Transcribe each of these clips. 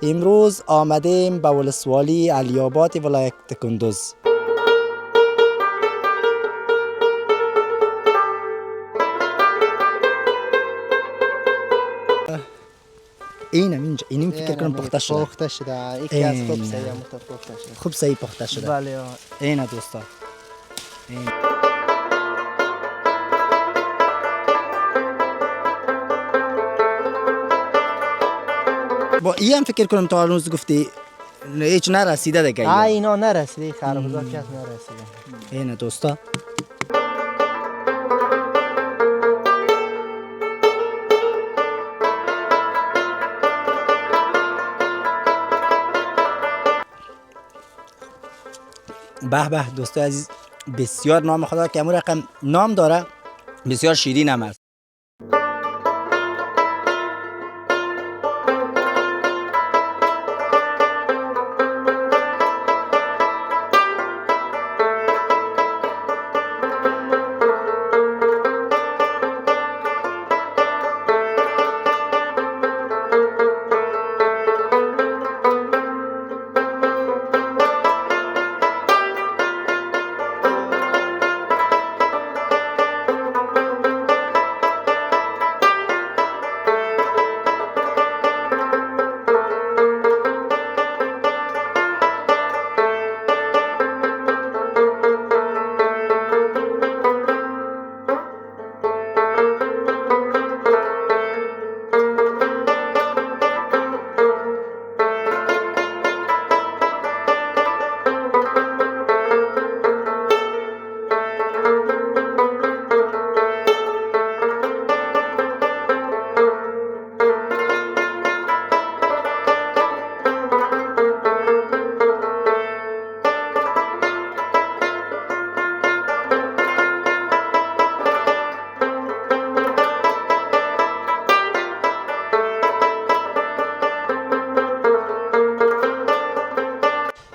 امروز آمدیم به ولسوالی علی‌آباد ولایت کندوز. اینم فکر کنم پخته شده. پخته شده. یکی از خوب سعی پخته شده. خوب سعی پخته شده. بله. اینه دوستا. این. با این هم فکر کنم تا الان گفتی هیچ نرسیده دیگه. اینا نرسیده، خربزا کس نرسیده. اینه دوستا. به به دوستای عزیز، بسیار نام خدا که امون رقم نام داره، بسیار شیرین هم است.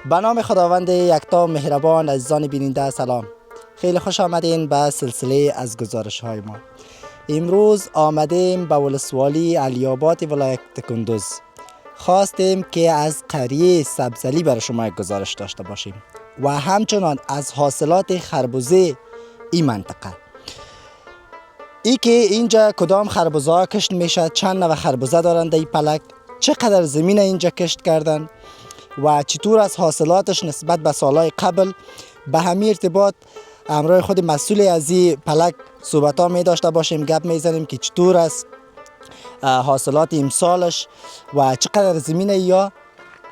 به نام خداوند یکتا مهربان. عزیزان بیننده سلام، خیلی خوش آمدین به سلسله از گزارش های ما. امروز آمدیم به ولسوالی علی‌آباد ولایت کندوز. خواستیم که از قریه سبزلی برای شما یک گزارش داشته باشیم و همچنان از حاصلات خربوزه این منطقه. ای که اینجا کدام خربوزه ها کشت میشه، چند نوع خربوزه دارند این پلک، چقدر زمین اینجا کشت کردن و چطور از حاصلاتش نسبت به سالهای قبل. به همین ارتباط همراه خود مسئول از این پلک صحبت ها می داشته باشیم، گپ می زنیم که چطور است حاصلات امسالش و چقدر زمین یا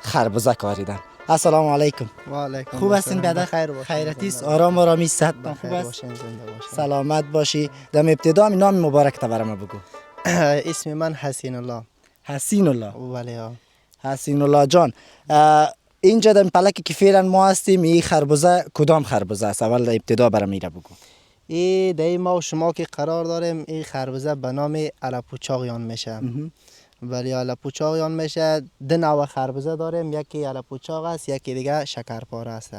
خربوزه کاریدن. السلام علیکم. و علیکم. خوب هستین بعد؟ خیرتی است؟ آرامی صحت خوب است؟ سلامت باشی. در ابتدا نام مبارک تا برام بگو. اسم من حسین الله. حسین الله. بله. حسین الله جان، اینجا در پلکی که فعلا ما هستیم، این خربوزه کدام خربوزه است؟ اول ابتدا برام میره بگو. این در ما و شما که قرار داریم، این خربوزه به نام الپوچاقیان میشه. ولی الپوچاقیان میشه. دو نوع خربوزه داریم، یکی الپوچاق است، یکی دیگه شکرپاره است.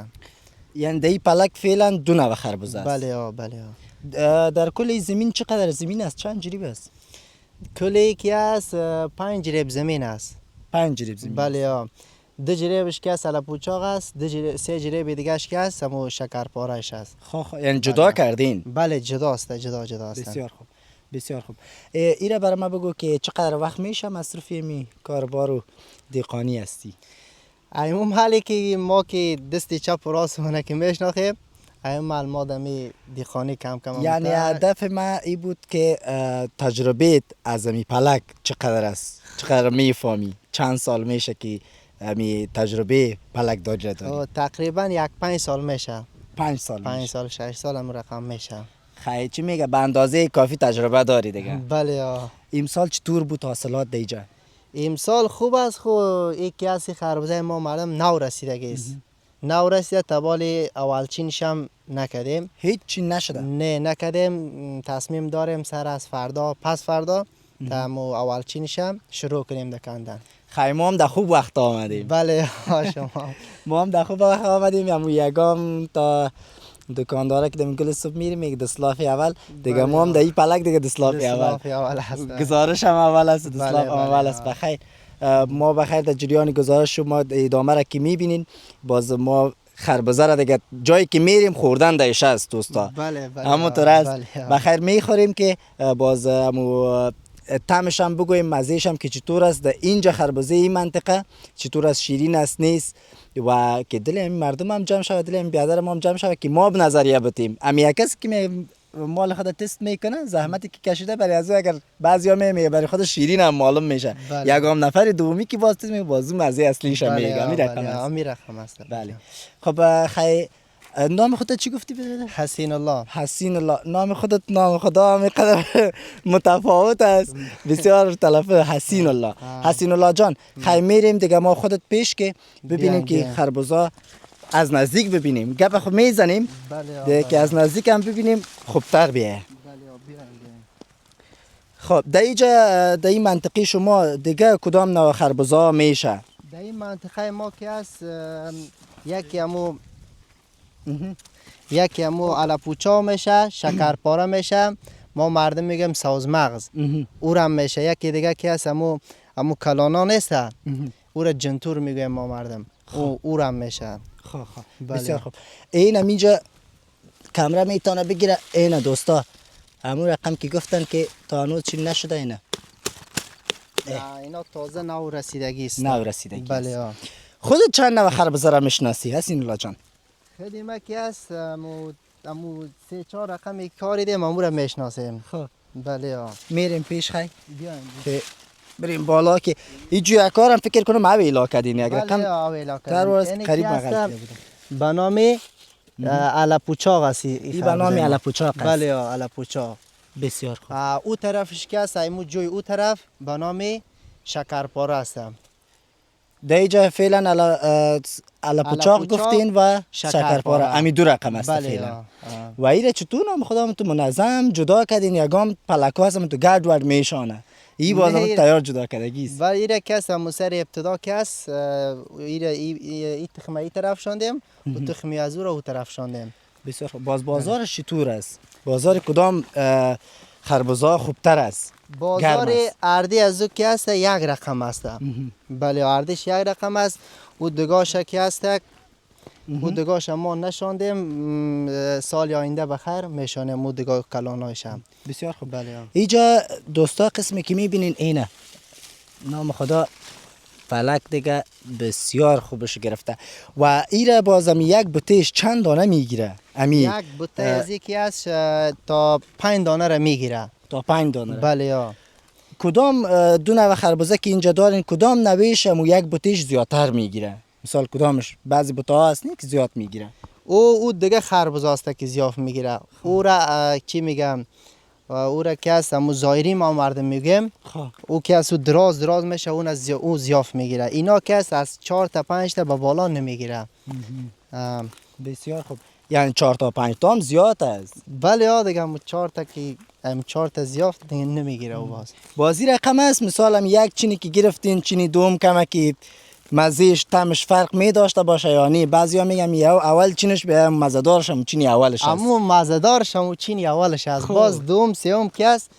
یعنی در این پلک فعلا دو نوع خربوزه است. بله. در کل زمین چقدر زمین است؟ چند جریب است؟ کلی که است 5 جریب زمین است. 5 جریب زمین. بله. 2 جریبش که است الپوچاق است، 3 جریب دیگهش که است همون شکرپارهش است. یعنی جدا کردین؟ بله جدا است. بسیار خوب. بسیار خوب. ایره برای ما بگو که چقدر وقت میشه مصروف می کاربار و دیقانی هستی؟ ایمون حالی که ما که دست چپ و راست مونه که میشناخیم، ایمون ما دمی دیقانی کم یعنی هدف ما ای بود که تجربه از می پلک چقدر است؟ چقدر میفهمی؟ چند سال میشه که می تجربه پلک داری؟ تقریبا 5 سال میشه. 5 سال 6 سال هم رقم میشه. خیلی چی میگه، به اندازه کافی تجربه داری دیگه. بله. امسال چطور بود حاصلات دیجا؟ امسال خوب است. یکی از خربوزه ما مردم نو رسیدگی است. نو رسیده، تبال اولچینش هم نکردیم. هیچ چی نشده؟ نه نکردیم. تصمیم داریم سر از فردا پس فردا تا اولچینش هم شروع کنیم دکاندن. خیلی ما هم در خوب وقت آمدیم. بله شما. ما هم در خوب وقت آمدیم. همون یکم تا دکانداره که دم گل صبح میریم یک دسلاف اول دیگه، ما هم در این پلک دیگه دسلاف اول هست. گزارش هم اول است، دسلاف هم اول است. بخیر ما بخیر در جریان گزارش شما ادامه را که میبینین باز ما خربزه را دیگه جایی که میریم خوردن دیش است دوستا. بله بله همونطور است. بله. بخیر میخوریم که باز همو طعمش هم بگویم مزهش هم که چطور است در اینجا خربزه این منطقه چطور است، شیرین است نیست و که دل این مردم هم جمع شود، دل این بیادر هم جمع شود که ما به نظریه بتیم. امی کسی که مال خود تست میکنه زحمتی که کشیده برای از اگر بعضیا میگه برای خود شیرین هم معلوم میشه. بله. یگام نفر دومی که باز تست میگه بازو مزه اصلیش هم میگه. امی رقم است. بله. خب خی نام خودت چی گفتی برادر؟ حسین الله. حسین الله. نام خودت نام خدا هم قدر متفاوت است. بسیار تلفظ حسین الله. حسین الله جان خی میریم دیگه ما خودت پیش که ببینیم که خربزه از نزدیک ببینیم. گپ خود میزنیم. بله. که از نزدیک هم ببینیم خوبتر بیه. خب در اینجا در این منطقه شما دیگه کدام نوع خربزه میشه؟ در این منطقه ما که است یکی همو علپوچا میشه، شکرپاره میشه، ما مردم میگم ساز مغز او را میشه. یکی دیگه که هست همو کلانا نیست او را جنتور میگویم ما مردم. او را میشه. بسیار خوب. این هم اینجا کامرا میتونه بگیره. این دوستا همون رقم که گفتن که تا هنوز چی نشده اینه. اینا تازه نو رسیدگی است. نو رسیدگی است. بله. خودت چند نوع خربزه را میشناسی حسین الله جان؟ خیلی ما که هست امو 3-4 رقم کاری دیم امو را میشناسیم. خب بله. میریم پیش خی بیاین بریم بالا که اینجا کارم فکر کنم اوی علاقه دینی اگر کم کار ورست قریب مغل به نام علپوچاق است. این به نام علپوچاق است. بله علپوچاق. بسیار خوب. او طرفش که است ایمو جوی او طرف به نام شکرپاره است. در اینجا فعلا علپوچاق گفتین و شکرپاره امی دو رقم است. بله. فعلا و ایره چطور نام خودم تو منظم جدا کردین یگام پلکو هستم تو گرد ورد میشانه ای بازم تیار جدا کردگی است. ولی ایره که است همو سر ابتدا که است ایره ای تخمه ای طرف شاندیم و تخمی از او را او طرف شاندیم. بسیار خوب. بازارش چطور است؟ بازار کدام خربزه خوبتر است؟ بازار اردی از او که است یک رقم است. بله اردیش یک رقم است. او دگاش که است او دگاش ما نشاندیم سال آینده بخیر میشانیم او دگاه کلانایش هم. بسیار خوب. بله. اینجا دوستا قسمی که میبینین اینه نام خدا فلک دیگه بسیار خوبش گرفته و ایره بازم یک بوتهش چند دانه میگیره؟ یک بوته از یکی است تا 5 دانه را میگیره. تا 5 دانه را. بله. کدام دو نوع خربزه که اینجا دارین کدام نوعش هم یک بوتهش زیادتر میگیره؟ مثال کدامش بعضی بوته ها هست که زیاد میگیره؟ او دیگه خربزه است که زیاد میگیره. او را چی میگم او را که است همو زایری ما مردم میگیم. او که است دراز میشه اون زیاف میگیره. اینا که است از 4 تا 5 تا به بالا نمیگیره. بسیار خوب. یعنی 4 تا 5 تا هم زیاد است. بله دیگه همو 4 تا که 4 تا زیاف دیگه نمیگیره. او بازی رقم است مثال هم یک چینی که گرفتین چینی دوم کمکی مزهش طعمش فرق می داشته باشه یا نه؟ بعضیا میگم اول چینش به مزه‌دارش هم چینی اولش است. اما مزه‌دارش هم چینی اولش است. باز دوم سوم که است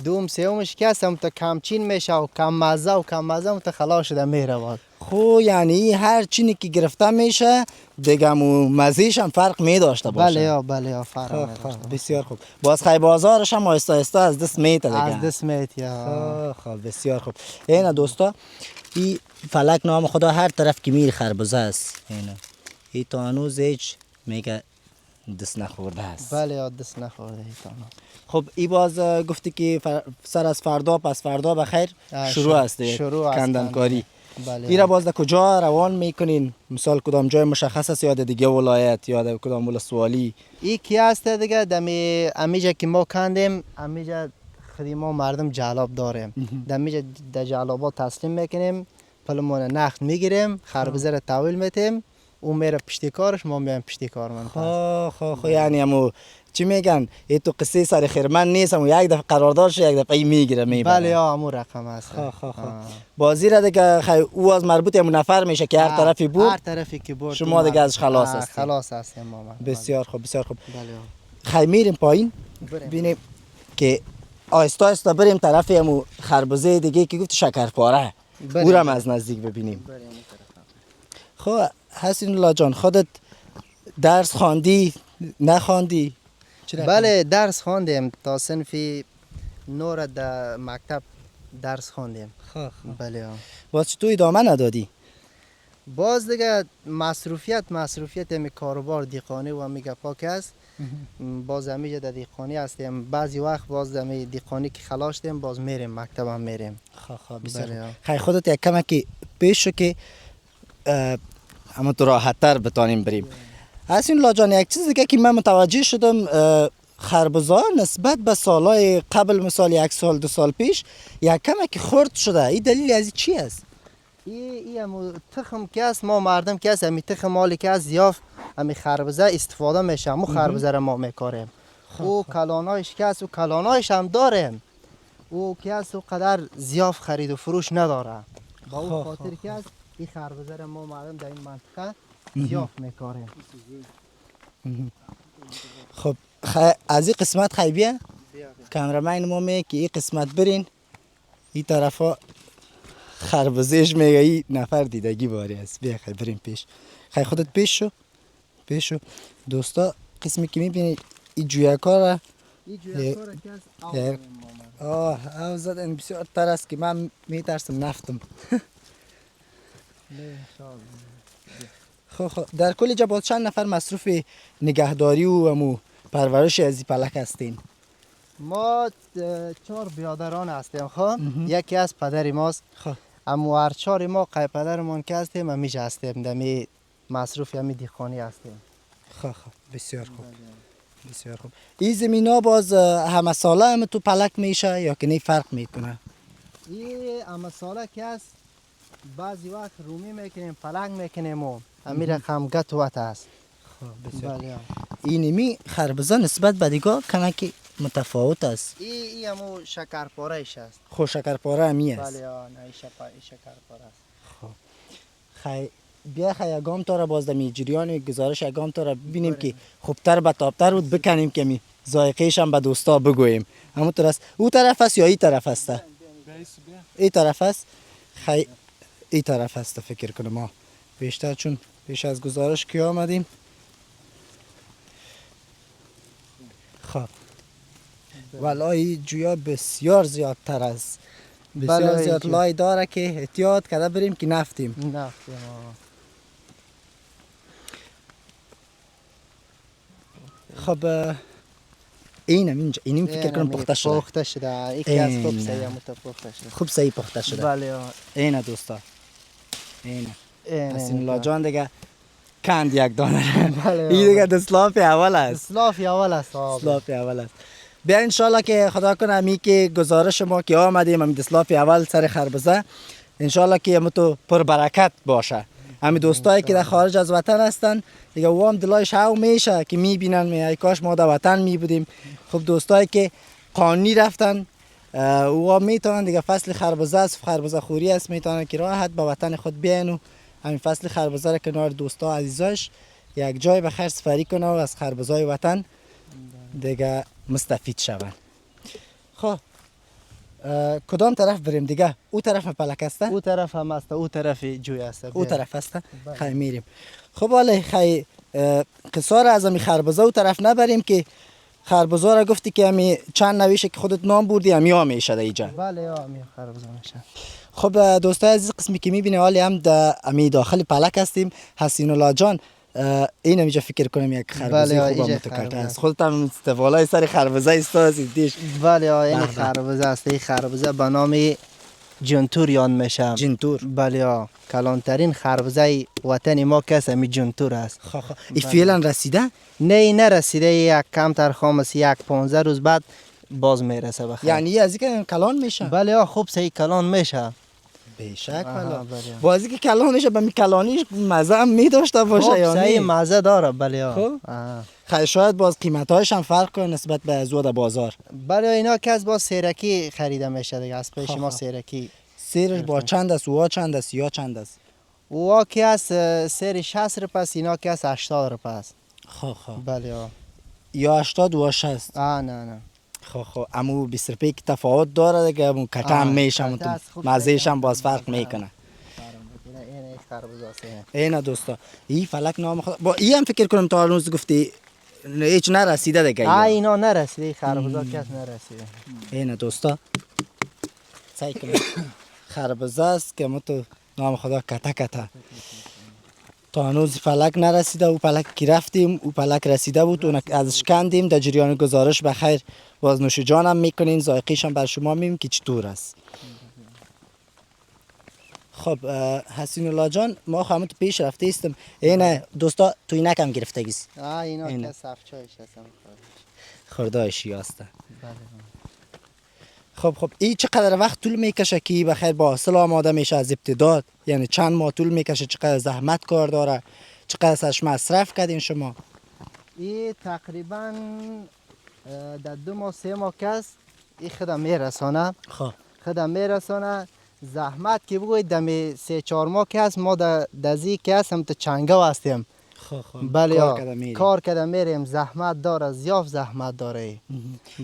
دوم سومش که است هم تا کم چین میشه و کم مزه هم تا خلاص شده میره باز. خو یعنی هر چینی که گرفته میشه دیگه مزهش هم فرق می داشته باشه. بله فرق می داشته. بسیار خوب. باز خی بازارش هم آهسته از دست میته دیگه. از دست میته. خب بسیار خوب. اینا دوستا این فلک نام خدا هر طرف که میری خربزه است. این تا هنوز هیچ میگه دست نخورده است. بله دست نخورده ایتان. خب این باز گفتی که سر از فردا پس فردا بخیر شروع است کندنکاری. بله. این را باز در کجا روان میکنین؟ مثال کدام جای مشخص است یا دیگه ولایت یا در کدام ولسوالی؟ این کی است دیگه دمی امیجا که ما کندیم امیجا خدیما مردم جلاب داریم. دمیجا در جلابات تسلیم میکنیم پلمون نخت میگیریم خربزه را تحویل میتیم اون میره پشتی کارش ما میایم پشتی کار من. خب یعنی همو چی میگن این تو قصه سر خیرمن نیست همو یک دفعه قراردادش یک دفعه میگیره میبره. بله همو رقم است. بازی را دیگه او از مربوط همون نفر میشه که هر طرفی بود. هر طرفی که بود شما دیگه ازش خلاص هستید. خلاص هستیم ما. بسیار خوب بسیار خوب. بله. خی میریم پایین ببینیم که آهسته آهسته بریم طرف همو خربزه دیگه که گفت شکرپاره. بریم. او را هم از نزدیک ببینیم. خب حسین الله جان، خودت درس خواندی نخواندی؟ بله درس خواندیم تا صنف 9 در مکتب درس خواندیم. خب بله باز چطور ادامه ندادی؟ باز دیگه مصروفیت می کاروبار دیقانی و می گپا که است. باز همیشه در دیقانی هستیم. بعضی وقت باز در دیقانی که خلاص شدیم باز میریم مکتب هم میریم. خب بسیار بله. خیلی خودت یک کمکی پیش شو که اما تو راحت تر بتانیم بریم. حسین الله جان، یک چیز دیگه که من متوجه شدم، خربزا نسبت به سالهای قبل، مثال 1 سال 2 سال پیش یک کمکی خرد شده. این دلیل از چی است؟ این تخم که است، ما مردم که است همی تخم مالی که است زیاف همی خربزه استفاده میشه. مو خربزه را ما میکاریم. او کلانایش که است و کلانایش هم داریم. او که است و قدر زیاف خرید و فروش نداره. با او خاطر که است این خربزه را ما مردم در این منطقه زیاف میکاریم. خب از این قسمت خیبیه کامرامین ما میگه که این قسمت برین این طرفا خربزهش میگه این نفر دیدگی باری است. بیا خیلی بریم پیش. خیلی خودت پیش شو دوستا. قسمی که میبینی این جویکا را این جویکا را که است او زدن بسیار تر است که من میترسم نفتم. خب در کل اینجا باز چند نفر مصروف نگهداری و پرورش از این پلک هستین؟ ما 4 برادران هستیم. خب یکی از پدر ماست. خب اما هر 4 ما قای پدرمون که هستیم همیشه هستیم دمی مصروف همی دیخانی هستیم. خب بسیار خوب. بسیار خوب. این زمین ها باز همه ساله هم تو پلک میشه یا که نه فرق میکنه؟ این همه ساله که است، بعضی وقت رومی میکنیم پلک میکنیم و همین رقم گت وقت است. خب بسیار. بله. اینمی خربزه نسبت به دیگه کمکی متفاوت است. این همو شکرپارهش است. خب شکرپاره همی است. بله نه شکرپاره است. خب خی بیا خی یگام تا را باز دمی جریان گزارش یگام تا را ببینیم که خوبتر به تابتر بود بکنیم که می ذائقه‌اش هم به دوستا بگوییم. همونطور است. او طرف است یا این طرف است؟ این طرف است. خی این طرف است فکر کنم ما بیشتر چون پیش از گزارش که آمدیم. خب ولای جویا بسیار زیادتر است. بسیار زیاد لای داره که احتیاط کرده بریم که نفتیم. خب اینم فکر کنم پخته شده. پخته شده. یکی از خوب سعی پخته شده. خوب سعی پخته شده. بله. اینه دوستا. اینه. حسین الله جان دیگه کند یک دانه. این دیگه دسلاف اول است. دسلاف اول است. بیا انشالله که خدا کنه همی که گزارش ما که آمدیم همی دسلاف اول سر خربزه انشالله که همه تو پر برکت باشه. همی دوستایی که در خارج از وطن هستن دیگه او هم دلایش هاو میشه که میبینن ای کاش ما در وطن میبودیم. خب دوستایی که قانی رفتن او هم میتونن دیگه فصل خربزه است، خربزه خوری است، میتونن که راحت به وطن خود بیاین و همین فصل خربزه را کنار دوستا عزیزاش یک جای به خیر سفری کنه و از خربزای وطن دیگه مستفید شون. خب کدام طرف بریم دیگه؟ او طرف پلک است؟ او طرف هم است، او طرف جوی است. او طرف است. خیلی میریم. خب حالا خیلی قصار از همی خربزه او طرف نبریم که خربزه را گفتی که همی چند نویشه که خودت نام بردی همی ها میشه در اینجا. بله همی خربزه میشه. خب دوستای عزیز قسمی که میبینه حالی هم در همی داخل پلک هستیم. حسین الله جان این همیجا فکر کنم یک خربزه خوب متکرده است. خودت هم استفالای سر خربزه استازیدیش. بله این خربزه است. این خربزه به نام جنتور یاد میشه. جنتور. بله کلانترین خربزه وطن ما کس همی جنتور است. این فعلا رسیده؟ نه نرسیده. یک کمتر خامس 15 روز بعد باز میرسه بخیر. یعنی از اینکه کلان میشه؟ بله خوب صحیح کلان میشه. بیشک والا بازی که کلان میشه به می کلانیش مزه هم میداشته باشه یا نه؟ صحیح مزه داره. بله خب خیلی شاید باز قیمت‌هاش هم فرق کنه نسبت به زود بازار. بله اینا که از باز سیرکی خریده میشه دیگه. از پیش ما سیرکی. سیرش با چند است؟ وا چند است یا چند است؟ وا که از سیر 60 روپاس، اینا که از 80 روپاس. خب بله یا 80 و 60. نه خب امو 25 تفاوت داره دیگه، امو ککم میشم کته است، خوب مزهش هم کته. باز فرق میکنه. این خربوزه است. اینا دوستا این فلک نام خدا با این هم فکر کنم تا هنوز گفتی هیچ نرسیده دیگه. اینا نرسیده، خربوزه کس نرسیده. اینا دوستا سعی کنم خربزه است که ما تو نام خدا کته کته تا هنوز فلک نرسیده. او فلک که رفتیم او فلک رسیده بود، اون ازش کندیم. در جریان گزارش بخیر باز نوش جانم میکنین، ذائقه‌ش هم بر شما میگیم که چطور است. خب حسین الله جان ما همون تو پیش رفته استم. اینه دوستا تو اینک هم گرفتگی است. اینا که صفچایش هستم خورده‌ایشی هسته. بله. خب این چقدر وقت طول میکشه که بخیر با حاصل آماده میشه از ابتدا؟ یعنی چند ماه طول میکشه؟ چقدر زحمت کار داره؟ چقدر ازش مصرف کردین شما؟ این تقریبا در 2 ماه 3 ماه کس این خودم میرسانه. خب خودم میرسانه. زحمت که بگوید دمی 3-4 ماه که هست ما دزی که هستم تو چنگا هستیم. بله کار کردم میریم. زحمت داره، زیاد زحمت داره.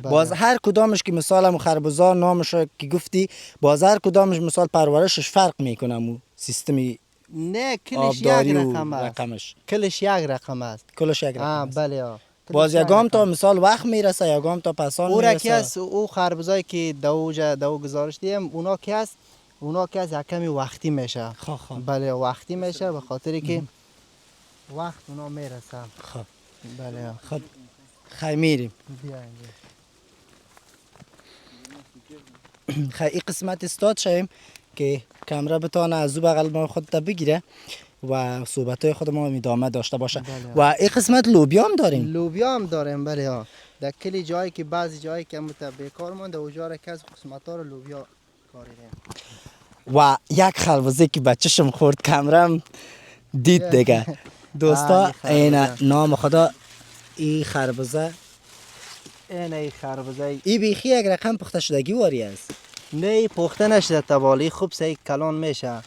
باز هر کدامش که مثال خربزه نامش که گفتی، باز هر کدامش مثال پرورشش فرق میکنه. مو سیستمی نه کلش یک آبداری و رقم است. رقمش کلش یک رقم است. کلش یک رقم است. بله باز یگام تا مثال وقت میرسه، یگام تا پسان او میرسه. او خربزایی که دو گزارش دیم اونا که است یک کمی وقتی میشه. بله وقتی میشه به خاطری که وقت اونا میرسه. خب بله خب خیلی میریم. خیلی این قسمت استاد شویم که کامرا بتونه از او بغل ما خود تا بگیره و صحبت‌های خود ما ادامه داشته باشه. و این قسمت لوبیا هم داریم. لوبیا هم داریم بله. در کلی جایی که بعضی جایی که بیکار مونده اونجا که از قسمت‌ها رو لوبیا کاریدیم. و یک خربزه که بچه‌شم خورد کامرام دید دیگه. دوستا این نام خدا این خربزه. این خربزه این بیخی یک رقم پخته شدگی واری است. نه پخته نشده توالی خوب سعی کلان میشه.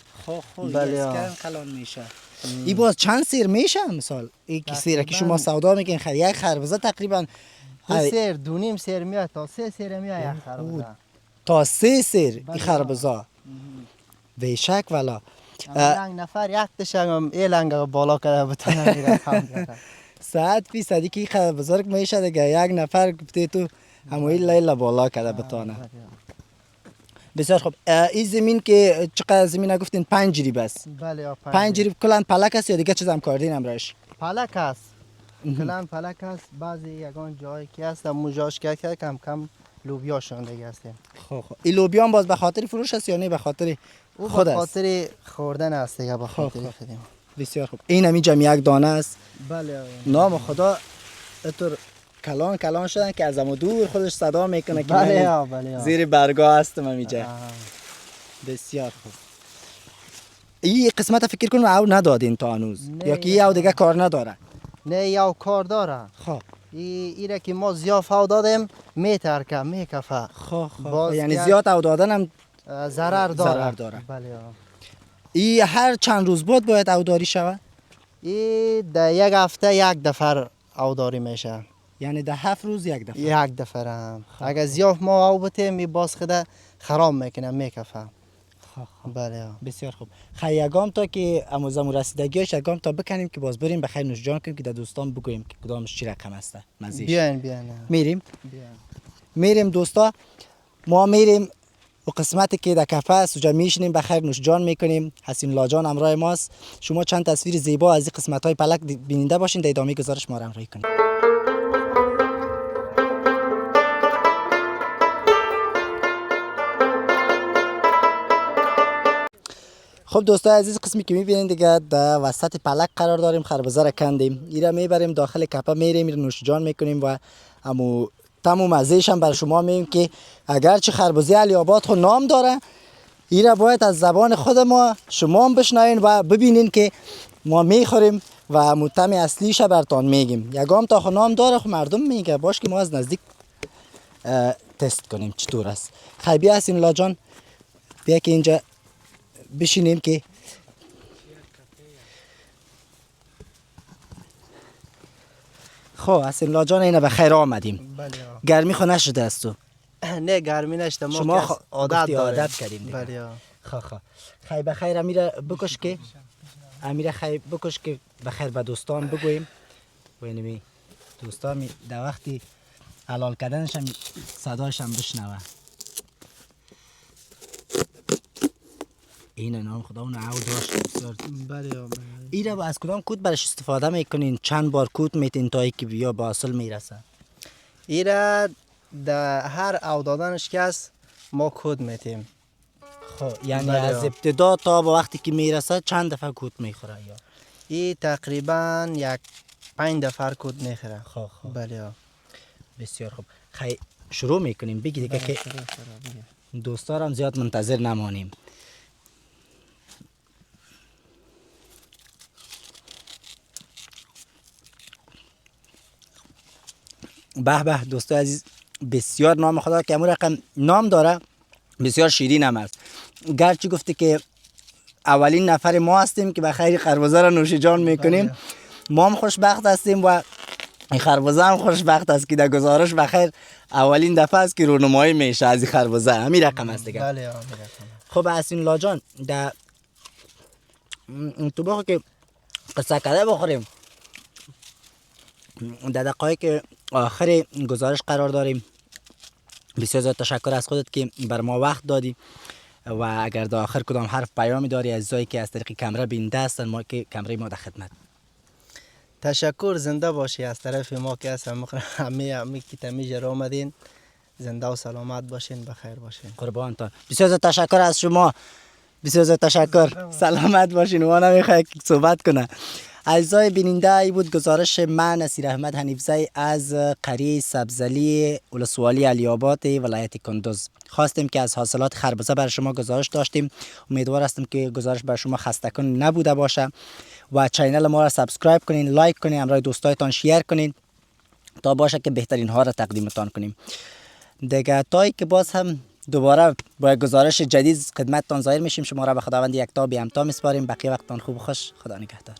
بله کلان میشه. این باز چند سیر میشه مثال؟ این که سیره که شما سودا میگین یک خربزه تقریبا سیر 2.5 سیر میاد تا 3 سیر میاد یک خربزه. تا 3 سیر این خربزه. بیشک والا. یک نفر یک تشنم ایلنگ بالا کرده بتونه میره. 100% که خربزه میشه دیگه. یک نفر گفته تو همون لیلا بالا کرده بتونه. بسیار خوب. این زمین که چقدر زمین گفتین 5 جریب است؟ بله 5 جریب کلان پلک است یا دیگه چیز هم کردین امراش؟ پلک است. کلان پلک است. بعضی یگان جایی که هست موجاش که کم کم لوبیا شونده است. خب این لوبیا هم باز به خاطر فروش است یا نه به خاطر خود است؟ به خاطر خوردن است دیگه به خاطر خودم. بسیار خوب. این همین جمع یک دانه است. بله نام خدا اینطور کلان شدن که از امو دور خودش صدا میکنه که بله زیر برگاه هستم همیجا. بسیار خوب. این قسمت فکر کنم او ندادین تا هنوز یا که او دیگه کار نداره؟ نه یا کار داره. خب ایره که ما زیاد او دادیم میترکه میکفه. خب یعنی زیاد او دادن هم ضرر داره. بله این هر چند روز بعد باید اوداری شود؟ این در یک هفته یک دفعه اوداری میشه. یعنی در 7 روز یک دفعه؟ یک دفعه هم. اگر زیاد ما او بتیم می باز خدا خراب میکنه میکفه. بله بسیار خوب. یگام تا که اموزمون رسیدگیش یگام تا بکنیم که باز بریم بخیر نوش جان کنیم که در دوستان بگوییم که کدامش چی رقم است مزیش. بیاین میریم دوستا. ما میریم و قسمتی که در کافه است اونجا میشینیم بخیر نوش جان میکنیم. حسین الله جان همراه ماست. شما چند تصویر زیبا از این قسمت های پلک بیننده باشین. در ادامه گزارش ما را همراهی کنید. خب دوستان عزیز قسمی که میبینید دیگه در وسط پلک قرار داریم. خربزه را کندیم. ایرا میبریم داخل کپه میریم نوش جان میکنیم و امو تمام مزهش هم بر شما میگیم که اگرچه خربزه علی آباد خود نام داره ایرا باید از زبان خود ما شما هم بشنوین و ببینین که ما میخوریم و مطعم اصلیش براتون میگیم. یگام تا خود نام داره خود مردم میگه باش که ما از نزدیک تست کنیم چطور است. خیلی هستین الله جان بیا که اینجا بشینیم که خب حسین جان اینه به خیر آمدیم. بله. گرمی خو نشده است تو؟ نه گرمی نشده، ما شما که عادت عادت کردیم دیگه. بله. خب خیر به خیر امیر بکش که امیر خیر بکش که به خیر به دوستان بگوییم و اینمی دوستان می در وقتی حلال کردنش هم صدایش هم بشنوه. این نام خدا اون عو داشت بسیار. بله. این رو از کدام کود برش استفاده میکنین؟ چند بار کود میتین تا که بیا به اصل میرسه؟ ایره در هر او دادنش که است ما کود میتیم. خب یعنی بله. از ابتدا تا به وقتی که میرسه چند دفعه کود میخوره یا؟ این تقریبا 5 دفعه کود میخوره. خب بله. بسیار خوب. خیلی شروع میکنیم بگی دیگه که دوستا هم زیاد منتظر نمانیم. به به دوستای عزیز، بسیار نام خدا که امون رقم نام داره، بسیار شیرین هم است. گرچه گفته که اولین نفر ما هستیم که به خیر خربزه را نوش جان میکنیم، ما هم خوشبخت هستیم و این خربزه هم خوشبخت است که در گزارش بخیر اولین دفعه است که رونمایی میشه از این خربزه. همین رقم است دیگه. بله. خب حسین لاجان در تو بخو که قصه کده بخوریم، در دقایق آخر گزارش قرار داریم. بسیار زیاد تشکر از خودت که بر ما وقت دادی و اگر در آخر کدام حرف پیامی داری از زایی که از طریق کامرا بینده هستن، ما که کامرای ما در خدمت. تشکر، زنده باشی از طرف ما که از همه که تمیج را آمدین. زنده و سلامت باشین، بخیر باشین. قربانتان. بسیار زیاد تشکر از شما. بسیار زیاد تشکر. سلامت باشین. ما نمیخواد صحبت کنه. عزیزای بیننده، ای بود گزارش من نصیر احمد حنیفزی از قریه سبزلی ولسوالی علی‌آباد ولایت کندوز. خواستیم که از حاصلات خربزه بر شما گزارش داشتیم. امیدوار هستم که گزارش بر شما خسته کن نبوده باشه و چینل ما را سابسکرایب کنین، لایک کنین، همراه دوستایتان شیر کنین تا باشه که بهترین ها را تقدیمتان کنیم. دیگه تایی که باز هم دوباره با گزارش جدید خدمتتان ظاهر میشیم، شما را به خداوند یکتا بی همتا میسپاریم. بقیه وقتتان خوب و خوش. خدا نگهدار.